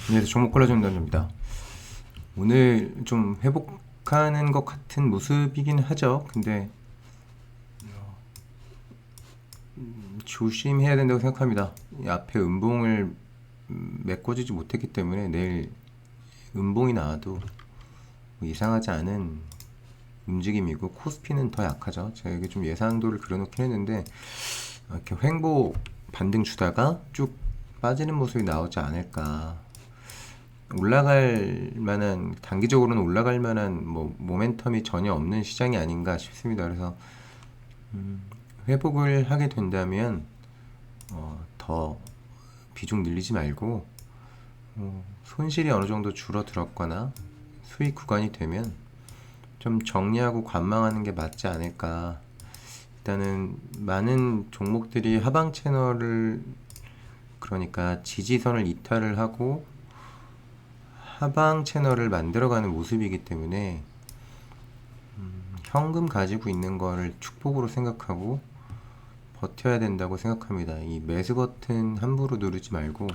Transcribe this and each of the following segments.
안녕하세요. 종목 골라주는 남자입니다. 오늘 좀 회복하는 것 같은 모습이긴 하죠. 근데 조심해야 된다고 생각합니다. 이 앞에 음봉을 메꿔주지 못했기 때문에 내일 음봉이 나와도 뭐 이상하지 않은 움직임이고 코스피는 더 약하죠. 제가 여기 좀 예상도를 그려놓긴 했는데 이렇게 횡보 반등 주다가 쭉 빠지는 모습이 나오지 않을까. 올라갈 만한, 단기적으로는 올라갈 만한 뭐 모멘텀이 전혀 없는 시장이 아닌가 싶습니다. 그래서 회복을 하게 된다면 더 비중 늘리지 말고 손실이 어느 정도 줄어들었거나 수익 구간이 되면 좀 정리하고 관망하는 게 맞지 않을까. 일단은 많은 종목들이 하방 채널을, 그러니까 지지선을 이탈을 하고 하방 채널을 만들어가는 모습이기 때문에 현금 가지고 있는 거를 축복으로 생각하고 버텨야 된다고 생각합니다. 이 매수 버튼 함부로 누르지 말고,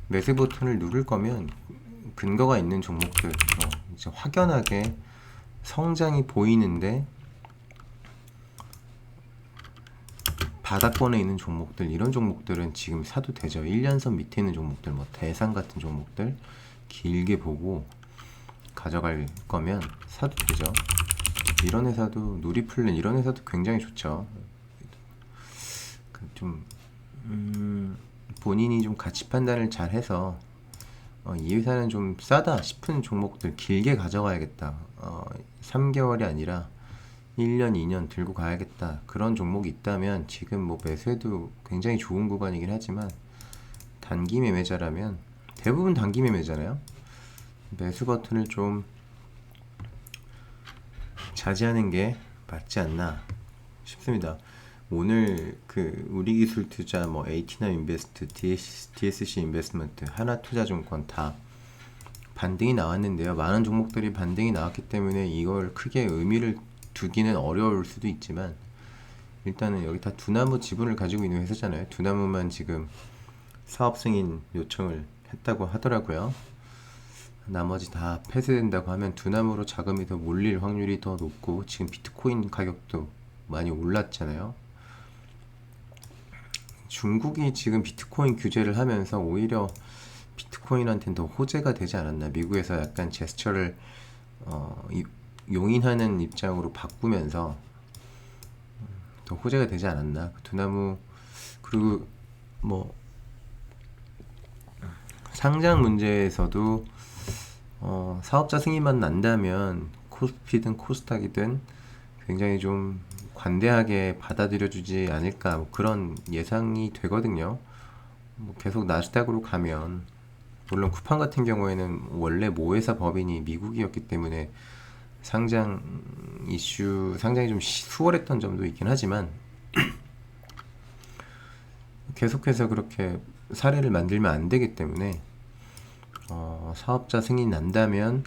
매수 버튼을 누를 거면 근거가 있는 종목들, 이제 확연하게 성장이 보이는데 바닥권에 있는 종목들, 이런 종목들은 지금 사도 되죠. 1년선 밑에 있는 종목들, 뭐 대상 같은 종목들 길게 보고 가져갈 거면 사도 되죠. 이런 회사도, 누리플랜 이런 회사도 굉장히 좋죠. 좀 본인이 좀 가치 판단을 잘 해서 이 회사는 좀 싸다 싶은 종목들 길게 가져가야겠다. 3개월이 아니라 1년, 2년 들고 가야겠다. 그런 종목이 있다면 지금 뭐 매수해도 굉장히 좋은 구간이긴 하지만, 단기 매매자라면, 대부분 단기 매매잖아요. 매수 버튼을 좀 자제하는 게 맞지 않나 싶습니다. 오늘 그 우리기술투자, 뭐 에이티나 인베스트, DSC 인베스트먼트, 하나투자증권 다 반등이 나왔는데요. 많은 종목들이 반등이 나왔기 때문에 이걸 크게 의미를 두기는 어려울 수도 있지만, 일단은 여기 다 두나무 지분을 가지고 있는 회사잖아요. 두나무만 지금 사업 승인 요청을 했다고 하더라고요. 나머지 다 폐쇄된다고 하면 두나무로 자금이 더 몰릴 확률이 더 높고, 지금 비트코인 가격도 많이 올랐잖아요. 중국이 지금 비트코인 규제를 하면서 오히려 비트코인한테는 더 호재가 되지 않았나. 미국에서 약간 제스처를 용인하는 입장으로 바꾸면서 더 호재가 되지 않았나. 두나무, 그리고 뭐 상장 문제에서도 사업자 승인만 난다면 코스피든 코스닥이든 굉장히 좀 관대하게 받아들여주지 않을까, 뭐 그런 예상이 되거든요. 뭐 계속 나스닥으로 가면, 물론 쿠팡 같은 경우에는 원래 모회사 법인이 미국이었기 때문에 상장 이슈, 상장이 좀 수월했던 점도 있긴 하지만, 계속해서 그렇게 사례를 만들면 안 되기 때문에 사업자 승인 난다면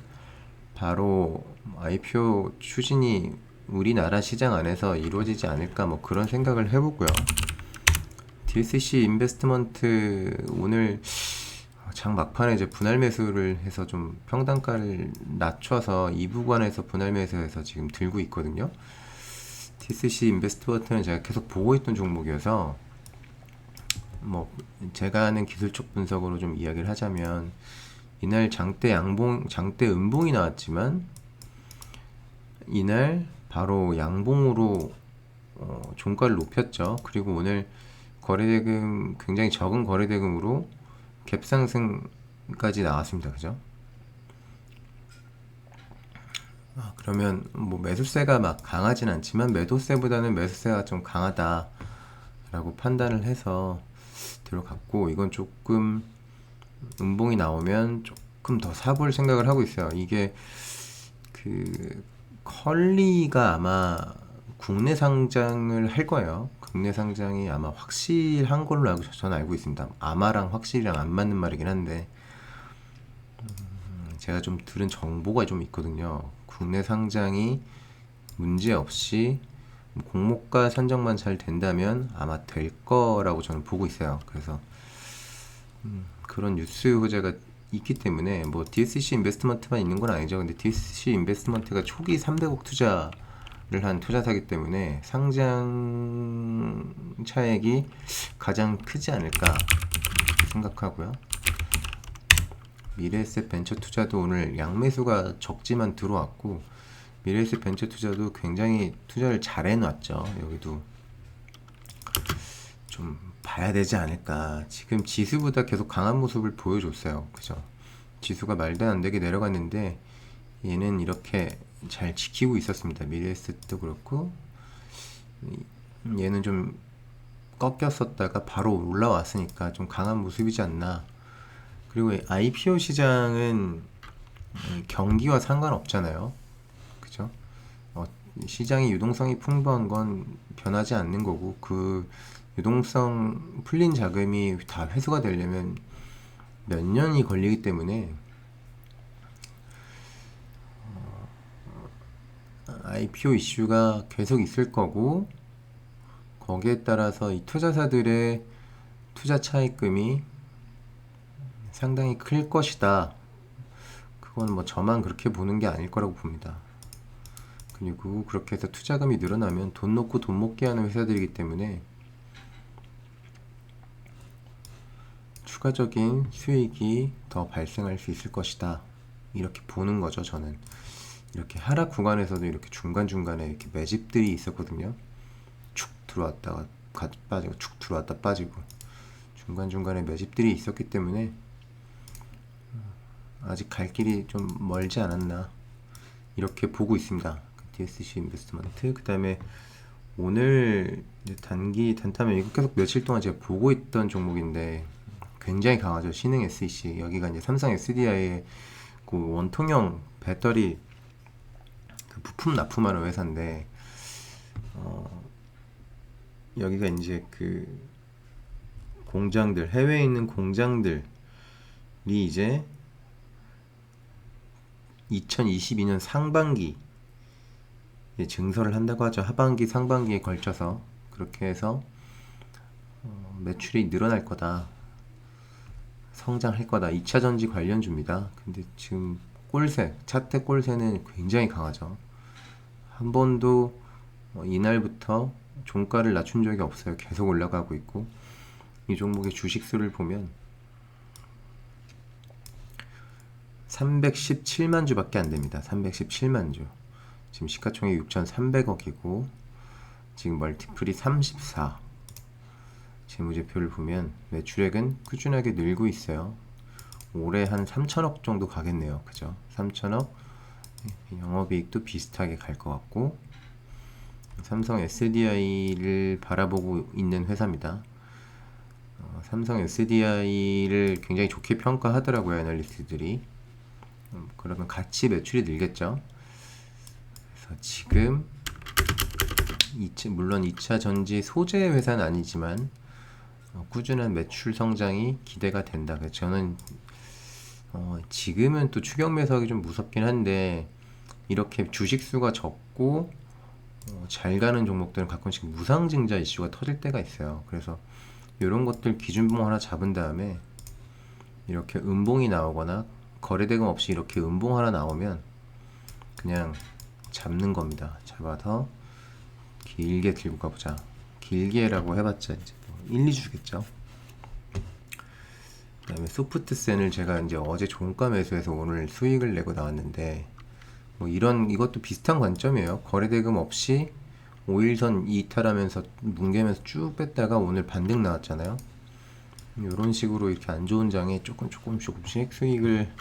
바로 IPO 추진이 우리나라 시장 안에서 이루어지지 않을까, 뭐 그런 생각을 해보고요. DSC 인베스트먼트 오늘 장 막판에 이제 분할 매수를 해서 좀 평단가를 낮춰서 이 구간에서 분할 매수해서 지금 들고 있거든요. DSC 인베스트먼트는 제가 계속 보고 있던 종목이어서, 뭐 제가 하는 기술적 분석으로 좀 이야기를 하자면, 이날 장대 음봉이 나왔지만 이날 바로 양봉으로 종가를 높였죠. 그리고 오늘 거래대금, 굉장히 적은 거래대금으로 갭상승까지 나왔습니다. 그죠? 그러면 뭐 매수세가 막 강하진 않지만 매도세보다는 매수세가 좀 강하다라고 판단을 해서 들어갔고, 이건 조금 음봉이 나오면 조금 더 사볼 생각을 하고 있어요. 이게 그 컬리가 아마 국내 상장을 할 거예요. 국내 상장이 아마 확실한 걸로 저는 알고 있습니다. 아마랑 확실이랑 안 맞는 말이긴 한데, 제가 좀 들은 정보가 좀 있거든요. 국내 상장이 문제 없이 공모가 산정만 잘 된다면 아마 될 거라고 저는 보고 있어요. 그래서 그런 뉴스 호재가 있기 때문에 뭐 DSC 인베스트먼트만 있는 건 아니죠. 근데 DSC 인베스트먼트가 초기 300억 투자를 한 투자사기 때문에 상장 차액이 가장 크지 않을까 생각하고요. 미래에셋 벤처 투자도 오늘 양매수가 적지만 들어왔고, 미래에셋 벤처 투자도 굉장히 투자를 잘 해놨죠. 여기도 좀 봐야 되지 않을까. 지금 지수보다 계속 강한 모습을 보여줬어요. 그죠? 지수가 말도 안 되게 내려갔는데 얘는 이렇게 잘 지키고 있었습니다. 미래에셋도 그렇고, 얘는 좀 꺾였었다가 바로 올라왔으니까 좀 강한 모습이지 않나. 그리고 IPO 시장은 경기와 상관없잖아요. 그죠? 시장이 유동성이 풍부한 건 변하지 않는 거고, 그 유동성 풀린 자금이 다 회수가 되려면 몇 년이 걸리기 때문에 IPO 이슈가 계속 있을 거고, 거기에 따라서 이 투자사들의 투자 차입금이 상당히 클 것이다. 그건 뭐 저만 그렇게 보는 게 아닐 거라고 봅니다. 그리고 그렇게 해서 투자금이 늘어나면 돈 놓고 돈 먹게 하는 회사들이기 때문에 추가적인 수익이 더 발생할 수 있을 것이다. 이렇게 보는 거죠, 저는. 이렇게 하락 구간에서도 이렇게 중간중간에 이렇게 매집들이 있었거든요. 축 들어왔다가 빠지고, 축 들어왔다 빠지고, 중간중간에 매집들이 있었기 때문에 아직 갈 길이 좀 멀지 않았나, 이렇게 보고 있습니다. DSC 인베스트먼트. 그 다음에 오늘 이제 단타면 이거 계속 며칠 동안 제가 보고 있던 종목인데 굉장히 강하죠. 신흥 SEC. 여기가 이제 삼성 SDI의 그 원통형 배터리 그 부품 납품하는 회사인데, 여기가 이제 그 공장들, 해외에 있는 공장들이 이제 2022년 상반기 증설을 한다고 하죠. 하반기, 상반기에 걸쳐서. 그렇게 해서 매출이 늘어날 거다, 성장할 거다. 2차 전지 관련주입니다. 근데 지금 꼴세, 차트 꼴세는 굉장히 강하죠. 한 번도 이날부터 종가를 낮춘 적이 없어요. 계속 올라가고 있고, 이 종목의 주식수를 보면 317만 주밖에 안 됩니다. 317만 주. 지금 시가총액 6,300억이고 지금 멀티플이 34. 재무제표를 보면 매출액은 꾸준하게 늘고 있어요. 올해 한 3천억 정도 가겠네요. 그죠? 3천억. 영업이익도 비슷하게 갈 것 같고, 삼성 SDI를 바라보고 있는 회사입니다. 삼성 SDI를 굉장히 좋게 평가하더라고요, 애널리스트들이. 그러면 같이 매출이 늘겠죠. 그래서 지금 물론 2차 전지 소재 회사는 아니지만 꾸준한 매출 성장이 기대가 된다. 그래서 저는 지금은 또 추격 매수하기 좀 무섭긴 한데, 이렇게 주식 수가 적고 잘 가는 종목들은 가끔씩 무상증자 이슈가 터질 때가 있어요. 그래서 이런 것들 기준봉 하나 잡은 다음에 이렇게 음봉이 나오거나 거래대금 없이 이렇게 음봉 하나 나오면 그냥 잡는 겁니다. 잡아서 길게 들고 가보자. 길게라고 해봤자 이제 1, 2주겠죠. 그 다음에 소프트센을 제가 이제 어제 종가 매수해서 오늘 수익을 내고 나왔는데, 뭐 이것도 비슷한 관점이에요. 거래대금 없이 5일선 이탈하면서 뭉개면서 쭉 뺐다가 오늘 반등 나왔잖아요. 이런 식으로 이렇게 안 좋은 장에 조금씩 수익을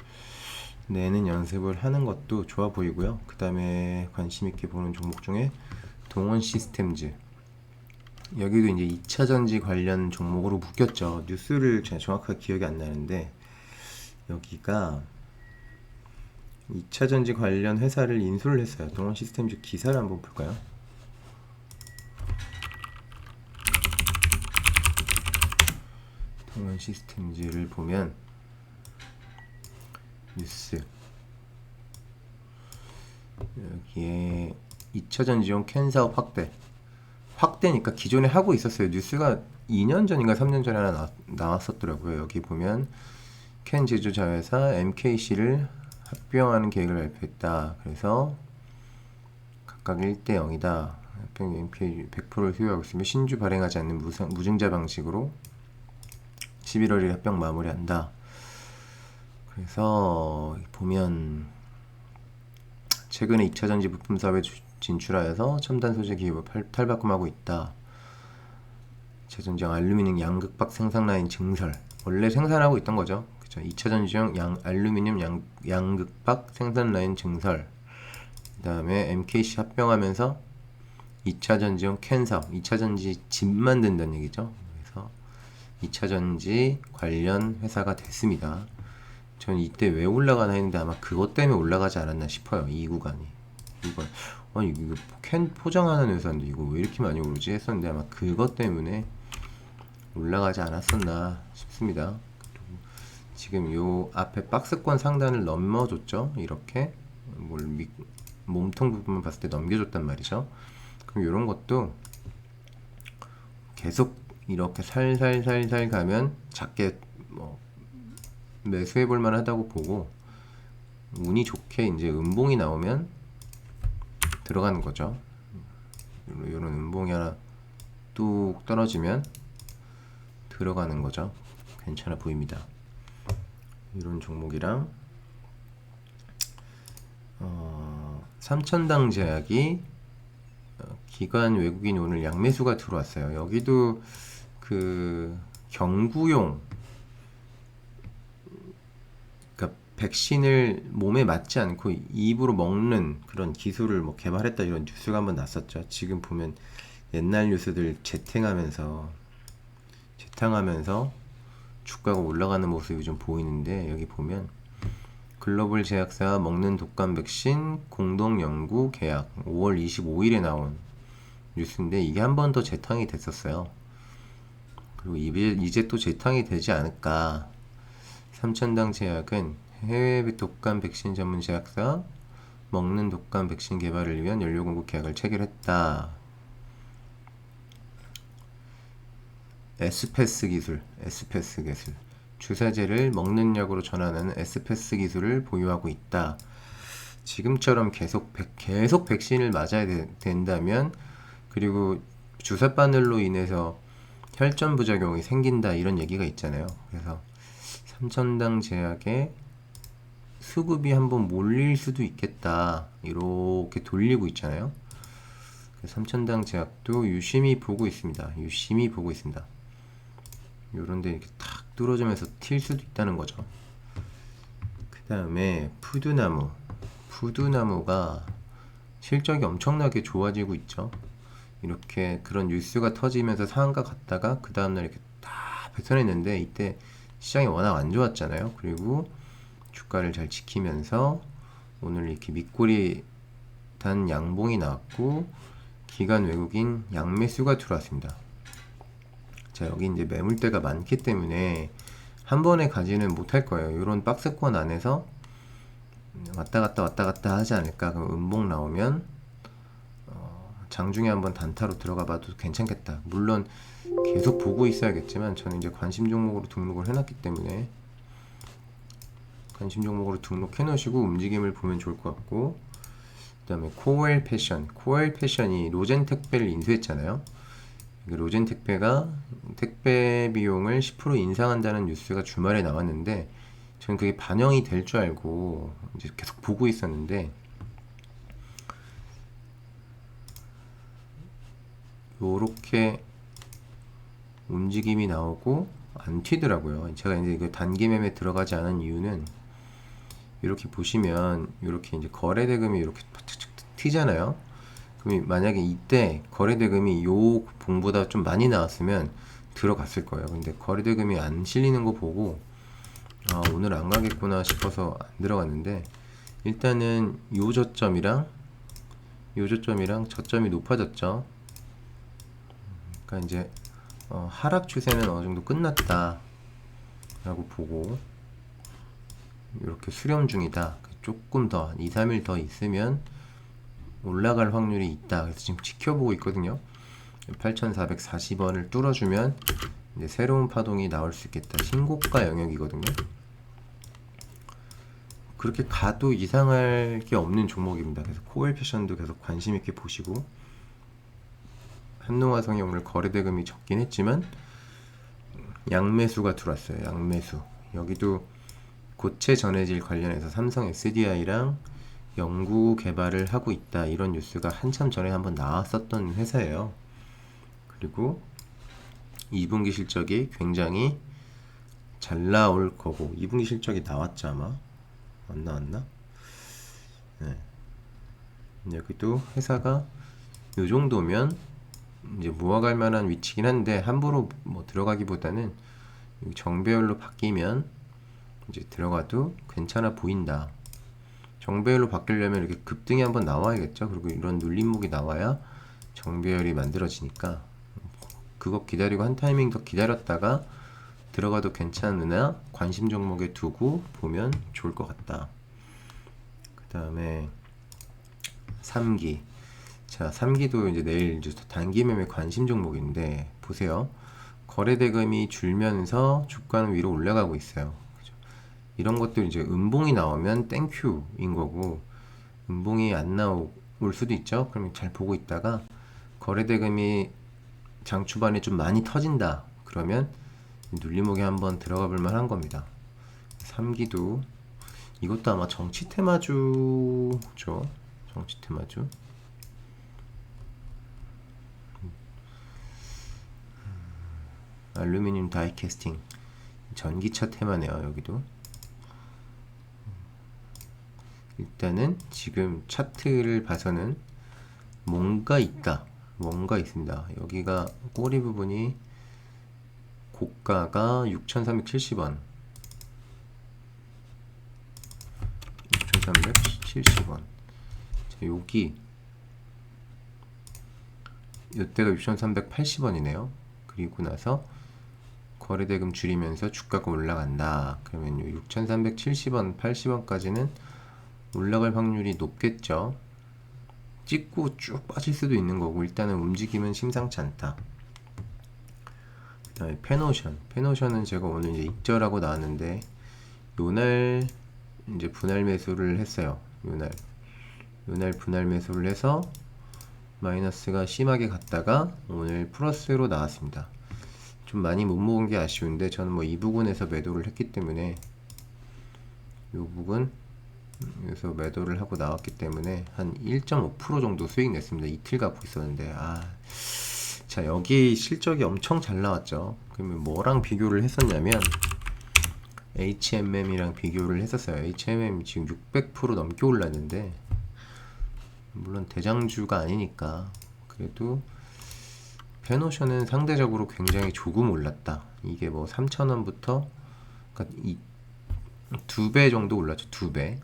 내는 연습을 하는 것도 좋아 보이고요. 그 다음에 관심 있게 보는 종목 중에 동원 시스템즈. 여기도 이제 2차 전지 관련 종목으로 묶였죠. 뉴스를 제가 정확하게 기억이 안 나는데, 여기가 2차 전지 관련 회사를 인수를 했어요. 동원 시스템즈 기사를 한번 볼까요? 동원 시스템즈를 보면 뉴스, 여기에 2차 전지용 캔 사업 확대니까 기존에 하고 있었어요. 뉴스가 2년 전인가 3년 전에 하나 나왔었더라고요. 여기 보면 캔 제조 자회사 MKC를 합병하는 계획을 발표했다. 그래서 각각 1대 0이다. 합병 MK 100%를 소유하고 있으며 신주 발행하지 않는 무증자 방식으로 11월 1일 합병 마무리한다. 그래서 보면 최근에 2차 전지 부품 사업에 진출하여서 첨단 소재 기업을 탈바꿈하고 있다. 2차 전지용 알루미늄 양극박 생산 라인 증설. 원래 생산하고 있던 거죠. 그쵸? 2차 전지용 알루미늄 양극박 생산 라인 증설. 그 다음에 MKC 합병하면서 2차 전지용 캔 사업, 2차 전지 집 만든다는 얘기죠. 그래서 2차 전지 관련 회사가 됐습니다. 전 이때 왜 올라가나 했는데 아마 그것 때문에 올라가지 않았나 싶어요. 이 구간이. 아니 이거 캔 포장하는 회사인데 이거 왜 이렇게 많이 오르지 했었는데 아마 그것 때문에 올라가지 않았었나 싶습니다. 그리고 지금 요 앞에 박스권 상단을 넘어줬죠. 이렇게 몸통 부분만 봤을 때 넘겨줬단 말이죠. 그럼 이런 것도 계속 이렇게 살살살살 가면 작게 매수해 볼 만하다고 보고, 운이 좋게 이제 음봉이 나오면 들어가는 거죠. 이런 음봉이 하나 뚝 떨어지면 들어가는 거죠. 괜찮아 보입니다. 이런 종목이랑 삼천당 제약이 기관 외국인 오늘 양매수가 들어왔어요. 여기도 그 경구용, 그러니까 백신을 몸에 맞지 않고 입으로 먹는 그런 기술을 뭐 개발했다 이런 뉴스가 한번 났었죠. 지금 보면 옛날 뉴스들 재탕하면서 주가가 올라가는 모습이 좀 보이는데, 여기 보면 글로벌 제약사와 먹는 독감 백신 공동 연구 계약 5월 25일에 나온 뉴스인데 이게 한 번 더 재탕이 됐었어요. 그리고 이제 또 재탕이 되지 않을까. 삼천당 제약은 해외 독감 백신 전문 제약사 먹는 독감 백신 개발을 위한 연료 공급 계약을 체결했다. 에스페스 기술, 주사제를 먹는 약으로 전환하는 에스페스 기술을 보유하고 있다. 지금처럼 계속 백신을 맞아야 된다면, 그리고 주사 바늘로 인해서 혈전 부작용이 생긴다 이런 얘기가 있잖아요. 그래서 삼천당 제약에 수급이 한번 몰릴 수도 있겠다 이렇게 돌리고 있잖아요. 삼천당 제약도 유심히 보고 있습니다. 요런데 이렇게 탁 뚫어지면서 튈 수도 있다는 거죠. 그 다음에 푸드나무가 실적이 엄청나게 좋아지고 있죠. 이렇게 그런 뉴스가 터지면서 상한가 갔다가 그 다음날 이렇게 다 뱉어냈는데, 이때 시장이 워낙 안 좋았잖아요. 그리고 주가를 잘 지키면서 오늘 이렇게 밑꼬리 단 양봉이 나왔고 기관 외국인 양매수가 들어왔습니다. 자, 여기 이제 매물대가 많기 때문에 한 번에 가지는 못할 거예요. 이런 박스권 안에서 왔다 갔다 하지 않을까. 그럼 음봉 나오면 장중에 한번 단타로 들어가 봐도 괜찮겠다. 물론 계속 보고 있어야겠지만 저는 이제 관심 종목으로 등록을 해놨기 때문에 관심 종목으로 등록해 놓으시고 움직임을 보면 좋을 것 같고, 그 다음에 코엘 패션이 로젠 택배를 인수했잖아요. 로젠 택배가 택배 비용을 10% 인상한다는 뉴스가 주말에 나왔는데, 저는 그게 반영이 될 줄 알고 이제 계속 보고 있었는데, 요렇게 움직임이 나오고 안 튀더라고요. 제가 이제 그 단기 매매 들어가지 않은 이유는, 이렇게 보시면 이렇게 이제 거래대금이 이렇게 튀잖아요. 그럼 만약에 이때 거래대금이 요 봉보다 좀 많이 나왔으면 들어갔을 거예요. 근데 거래대금이 안 실리는 거 보고 오늘 안 가겠구나 싶어서 안 들어갔는데, 일단은 요 저점이랑 저점이 높아졌죠. 그러니까 이제 하락 추세는 어느 정도 끝났다 라고 보고, 이렇게 수렴 중이다. 조금 더 2, 3일 더 있으면 올라갈 확률이 있다. 그래서 지금 지켜보고 있거든요. 8,440원을 뚫어주면 이제 새로운 파동이 나올 수 있겠다. 신고가 영역이거든요. 그렇게 가도 이상할 게 없는 종목입니다. 그래서 코엘피션도 계속 관심 있게 보시고, 한농화성이 오늘 거래대금이 적긴 했지만 양매수가 들어왔어요. 양매수. 여기도 고체 전해질 관련해서 삼성 SDI랑 연구 개발을 하고 있다, 이런 뉴스가 한참 전에 한번 나왔었던 회사예요. 그리고 2분기 실적이 굉장히 잘 나올 거고, 2분기 실적이 나왔죠 아마? 안 나왔나? 네. 여기도 회사가 이 정도면 이제 모아갈 만한 위치긴 한데, 함부로 뭐 들어가기보다는 정배열로 바뀌면 이제 들어가도 괜찮아 보인다. 정배열로 바뀌려면 이렇게 급등이 한번 나와야겠죠. 그리고 이런 눌림목이 나와야 정배열이 만들어지니까, 그거 기다리고 한 타이밍 더 기다렸다가 들어가도 괜찮으나 관심 종목에 두고 보면 좋을 것 같다. 그 다음에 3기. 자, 3기도 이제 내일 이제 단기 매매 관심 종목인데, 보세요. 거래대금이 줄면서 주가는 위로 올라가고 있어요. 그죠? 이런 것들 이제 음봉이 나오면 땡큐인 거고, 음봉이 안 나올 수도 있죠. 그러면 잘 보고 있다가 거래대금이 장 초반에 좀 많이 터진다, 그러면 눌림목에 한번 들어가 볼 만한 겁니다. 3기도 이것도 아마 정치 테마주죠. 정치 테마주. 알루미늄 다이캐스팅, 전기차 테마네요. 여기도 일단은 지금 차트를 봐서는 뭔가 있다, 뭔가 있습니다. 여기가 꼬리 부분이 고가가 6,370원, 6,370원. 자, 여기 이때가 6,380원이네요. 그리고 나서 거래대금 줄이면서 주가가 올라간다. 그러면 6,370원, 80원까지는 올라갈 확률이 높겠죠. 찍고 쭉 빠질 수도 있는 거고, 일단은 움직임은 심상치 않다. 그 다음에 페노션. 페노션은 제가 오늘 이제 익절하고 나왔는데, 요날 이제 분할 매수를 했어요. 요날 분할 매수를 해서 마이너스가 심하게 갔다가 오늘 플러스로 나왔습니다. 좀 많이 못 먹은 게 아쉬운데, 저는 뭐 이 부분에서 매도를 했기 때문에, 요 부분 여기서 매도를 하고 나왔기 때문에 한 1.5% 정도 수익 냈습니다. 이틀 갖고 있었는데, 자, 여기 실적이 엄청 잘 나왔죠. 그러면 뭐랑 비교를 했었냐면 HMM이랑 비교를 했었어요. HMM 지금 600% 넘게 올랐는데, 물론 대장주가 아니니까 그래도 페노션은 상대적으로 굉장히 조금 올랐다. 이게 뭐 3,000원부터, 그러니까 2배 정도 올랐죠. 2배.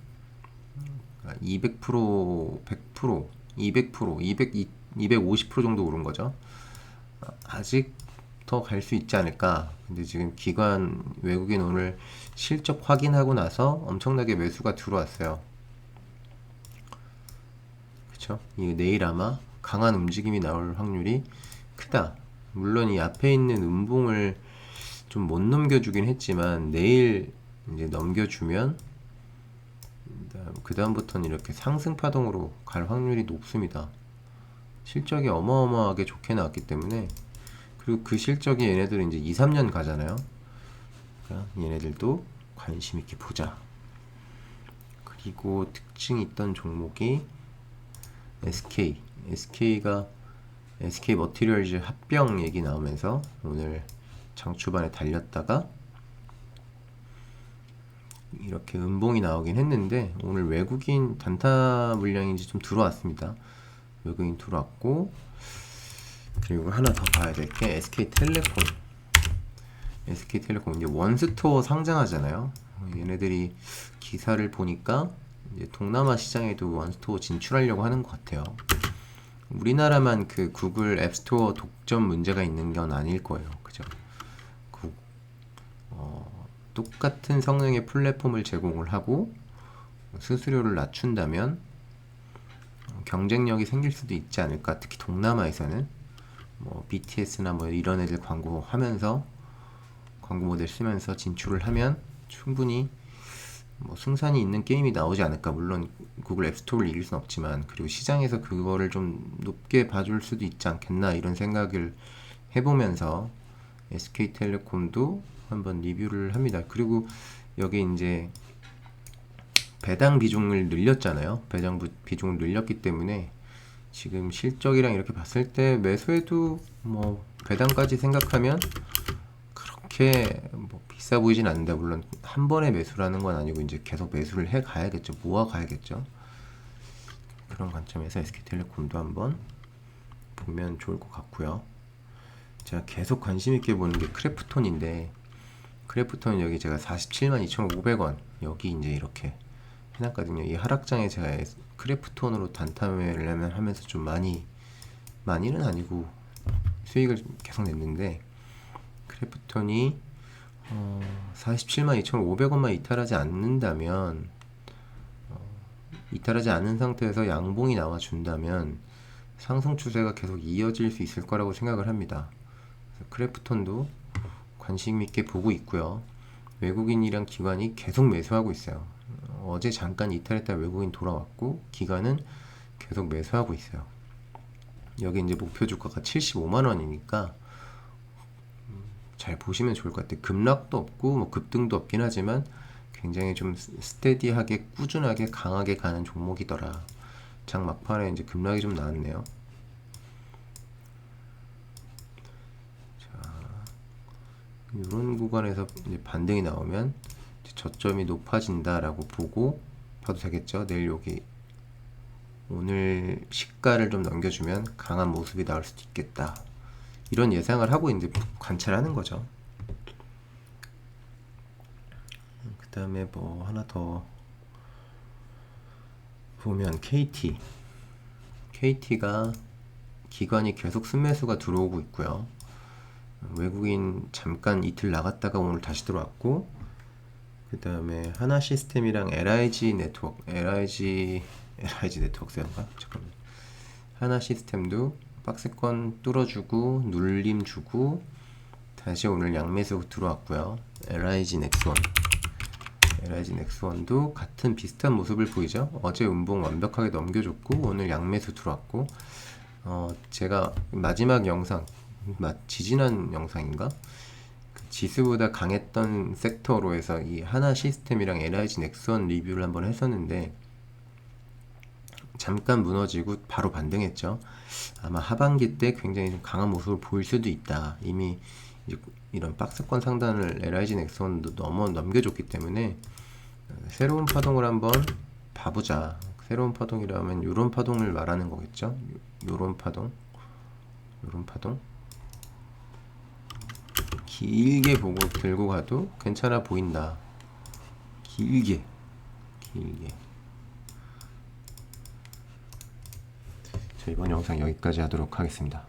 200%, 100%, 200%, 250% 정도 오른 거죠. 아직 더 갈 수 있지 않을까. 근데 지금 기관 외국인 오늘 실적 확인하고 나서 엄청나게 매수가 들어왔어요. 그쵸? 이 내일 아마 강한 움직임이 나올 확률이 크다. 물론 이 앞에 있는 음봉을 좀 못 넘겨주긴 했지만, 내일 이제 넘겨주면 그 다음부터는 이렇게 상승 파동으로 갈 확률이 높습니다. 실적이 어마어마하게 좋게 나왔기 때문에. 그리고 그 실적이 얘네들은 이제 2, 3년 가잖아요. 그러니까 얘네들도 관심 있게 보자. 그리고 특징이 있던 종목이 SK가 SK 머티리얼즈 합병 얘기 나오면서 오늘 장 초반에 달렸다가 이렇게 음봉이 나오긴 했는데, 오늘 외국인 단타 물량인지 좀 들어왔습니다. 외국인 들어왔고, 그리고 하나 더 봐야 될 게 SK텔레콤 이제 원스토어 상장하잖아요. 얘네들이 기사를 보니까 이제 동남아 시장에도 원스토어 진출하려고 하는 것 같아요. 우리나라만 그 구글 앱스토어 독점 문제가 있는 건 아닐 거예요. 그죠? 똑같은 성능의 플랫폼을 제공을 하고 수수료를 낮춘다면 경쟁력이 생길 수도 있지 않을까. 특히 동남아에서는 뭐 BTS나 뭐 이런 애들 광고 하면서, 광고 모델 쓰면서 진출을 하면 충분히 뭐 승산이 있는 게임이 나오지 않을까. 물론 구글 앱스토어를 이길 순 없지만, 그리고 시장에서 그거를 좀 높게 봐줄 수도 있지 않겠나 이런 생각을 해보면서 SK텔레콤도 한번 리뷰를 합니다. 그리고 여기 이제 배당 비중을 늘렸잖아요. 비중을 늘렸기 때문에 지금 실적이랑 이렇게 봤을 때 매수해도 뭐 배당까지 생각하면 그렇게 뭐 비싸 보이진 않는데, 물론 한 번에 매수라는 건 아니고 이제 계속 매수를 해 가야겠죠. 모아 가야겠죠. 그런 관점에서 SK텔레콤도 한번 보면 좋을 것 같고요. 제가 계속 관심 있게 보는 게 크래프톤인데, 크래프톤 여기 제가 472,500원 여기 이제 이렇게 해놨거든요. 이 하락장에 제가 크래프톤으로 단타 매매를 하면서 좀 많이는 아니고 수익을 계속 냈는데, 크래프톤이 472,500원만 이탈하지 않는다면, 이탈하지 않은 상태에서 양봉이 나와준다면 상승 추세가 계속 이어질 수 있을 거라고 생각을 합니다. 그래서 크래프톤도 관심 있게 보고 있고요. 외국인이랑 기관이 계속 매수하고 있어요. 어제 잠깐 이탈했다 외국인 돌아왔고, 기관은 계속 매수하고 있어요. 여기 이제 목표 주가가 75만 원이니까 잘 보시면 좋을 것 같아요. 급락도 없고 뭐 급등도 없긴 하지만 굉장히 좀 스테디하게 꾸준하게 강하게 가는 종목이더라. 장 막판에 이제 급락이 좀 나왔네요. 자, 이런 구간에서 이제 반등이 나오면 이제 저점이 높아진다라고 보고 봐도 되겠죠. 내일 여기 오늘 시가를 좀 넘겨주면 강한 모습이 나올 수도 있겠다. 이런 예상을 하고 이제 관찰하는 거죠. 그 다음에 뭐 하나 더 보면 KT가 기관이 계속 순매수가 들어오고 있고요. 외국인 잠깐 이틀 나갔다가 오늘 다시 들어왔고, 그 다음에 하나시스템이랑 LIG 네트워크인가? 잠깐만. 하나시스템도 박스권 뚫어주고 눌림 주고 다시 오늘 양매수 들어왔고요. LIG 넥스원도 같은 비슷한 모습을 보이죠. 어제 음봉 완벽하게 넘겨줬고 오늘 양매수 들어왔고, 제가 마지막 영상, 지지난 영상인가? 그 지수보다 강했던 섹터로 해서 이 하나시스템이랑 LIG 넥스원 리뷰를 한번 했었는데 잠깐 무너지고 바로 반등했죠. 아마 하반기 때 굉장히 좀 강한 모습을 보일 수도 있다. 이미 이제 이런 박스권 상단을 LIG 넥슨도 넘겨줬기 때문에 새로운 파동을 한번 봐보자. 새로운 파동이라면 요런 파동을 말하는 거겠죠. 요런 파동 길게 보고 들고 가도 괜찮아 보인다. 길게 자, 이번 영상 여기까지 하도록 하겠습니다.